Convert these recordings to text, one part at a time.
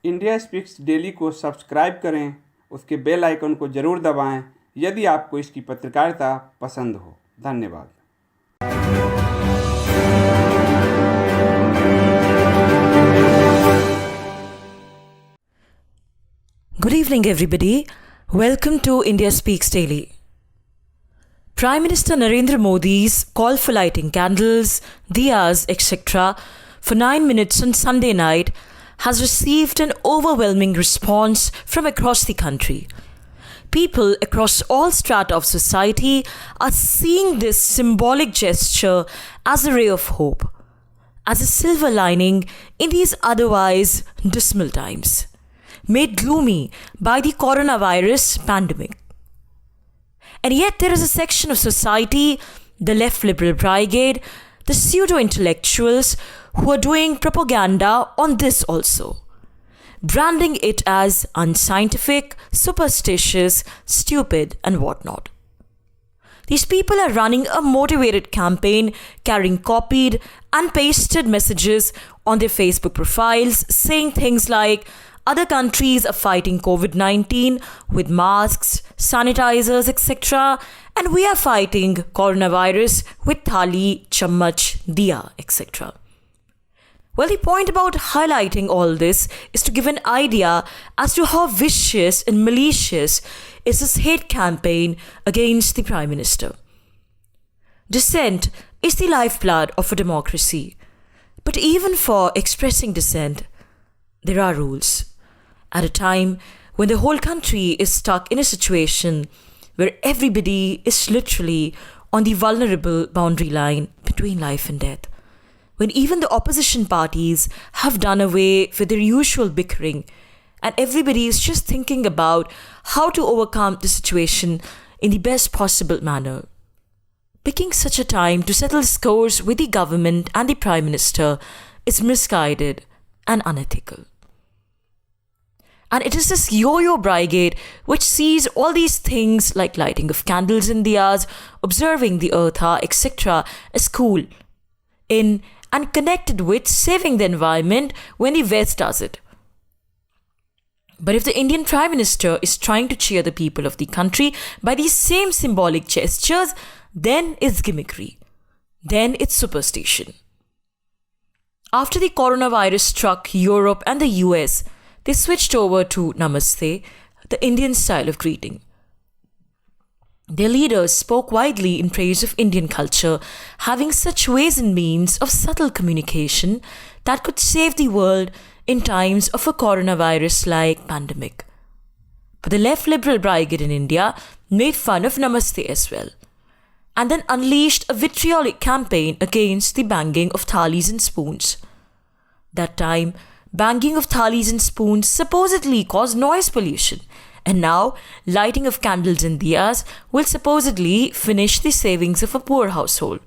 India speaks daily को subscribe करें, उसके बेल आइकन को ज़रूर दबाएं यदि आपको इसकी पत्रकारिता पसंद हो। धन्यवाद। Good evening, everybody. Welcome to India Speaks Daily. Prime Minister Narendra Modi's call for lighting candles, diyas, etc. for 9 minutes on Sunday night has received an overwhelming response from across the country. People across all strata of society are seeing this symbolic gesture as a ray of hope, as a silver lining in these otherwise dismal times, made gloomy by the coronavirus pandemic. And yet there is a section of society, the left liberal brigade, the pseudo-intellectuals who are doing propaganda on this also, branding it as unscientific, superstitious, stupid and whatnot. These people are running a motivated campaign, carrying copied and pasted messages on their Facebook profiles, saying things like, other countries are fighting COVID-19 with masks, sanitizers, etc. And we are fighting coronavirus with thali, chammach, diya, etc. Well, the point about highlighting all this is to give an idea as to how vicious and malicious is this hate campaign against the Prime Minister. Dissent is the lifeblood of a democracy. But even for expressing dissent, there are rules. At a time when the whole country is stuck in a situation where everybody is literally on the vulnerable boundary line between life and death, when even the opposition parties have done away with their usual bickering and everybody is just thinking about how to overcome the situation in the best possible manner, picking such a time to settle scores with the government and the Prime Minister is misguided and unethical. And it is this yo-yo brigade which sees all these things like lighting of candles in diyas, observing the eartha, etc. as cool, in and connected with saving the environment when the West does it. But if the Indian Prime Minister is trying to cheer the people of the country by these same symbolic gestures, then it's gimmickry. Then it's superstition. After the coronavirus struck Europe and the US, they switched over to Namaste, the Indian style of greeting. Their leaders spoke widely in praise of Indian culture, having such ways and means of subtle communication that could save the world in times of a coronavirus-like pandemic. But the left liberal brigade in India made fun of Namaste as well, and then unleashed a vitriolic campaign against the banging of thalis and spoons. That time, banging of thalis and spoons supposedly caused noise pollution, and now lighting of candles and diyas will supposedly finish the savings of a poor household.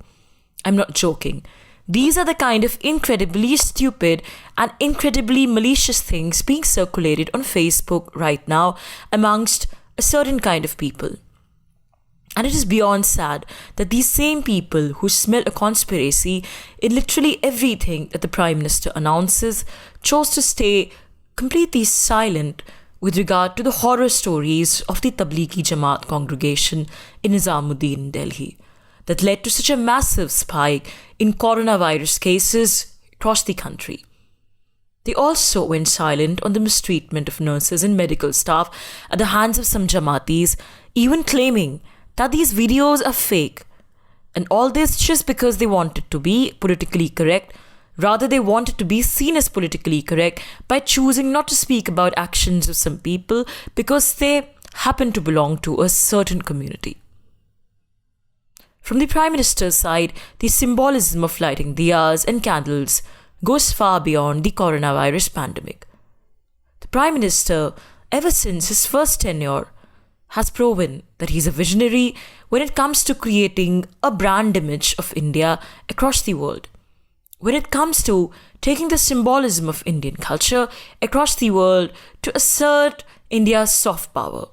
I'm not joking. These are the kind of incredibly stupid and incredibly malicious things being circulated on Facebook right now amongst a certain kind of people. And it is beyond sad that these same people who smell a conspiracy in literally everything that the Prime Minister announces chose to stay completely silent with regard to the horror stories of the Tablighi Jamaat congregation in Nizamuddin, Delhi, that led to such a massive spike in coronavirus cases across the country. They also went silent on the mistreatment of nurses and medical staff at the hands of some Jamaatis, even claiming that these videos are fake, and all this just because they wanted to be politically correct. Rather, they wanted to be seen as politically correct by choosing not to speak about actions of some people because they happen to belong to a certain community. From the Prime Minister's side, the symbolism of lighting diyas and candles goes far beyond the coronavirus pandemic. The Prime Minister, ever since his first tenure, has proven that he's a visionary when it comes to creating a brand image of India across the world, when it comes to taking the symbolism of Indian culture across the world to assert India's soft power.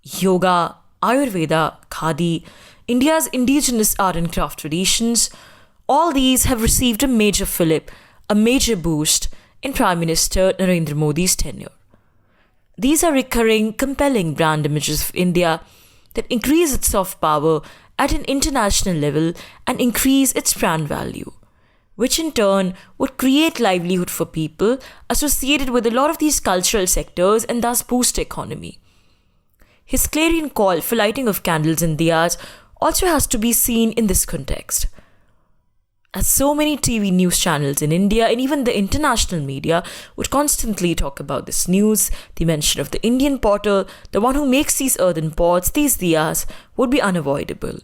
Yoga, Ayurveda, Khadi, India's indigenous art and craft traditions, all these have received a major fillip, a major boost in Prime Minister Narendra Modi's tenure. These are recurring, compelling brand images of India that increase its soft power at an international level and increase its brand value, which in turn would create livelihood for people associated with a lot of these cultural sectors and thus boost the economy. His clarion call for lighting of candles and diyas also has to be seen in this context. As so many TV news channels in India and even the international media would constantly talk about this news, the mention of the Indian potter, the one who makes these earthen pots, these diyas, would be unavoidable.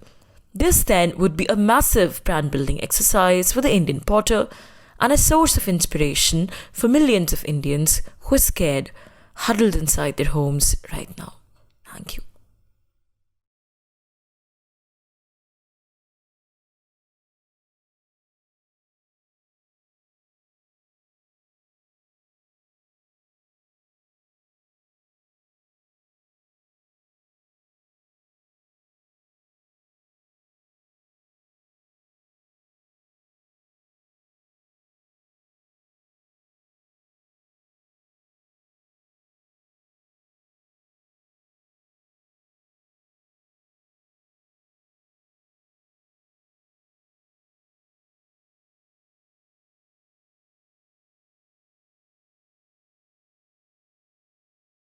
This then would be a massive brand building exercise for the Indian potter and a source of inspiration for millions of Indians who are scared, huddled inside their homes right now. Thank you.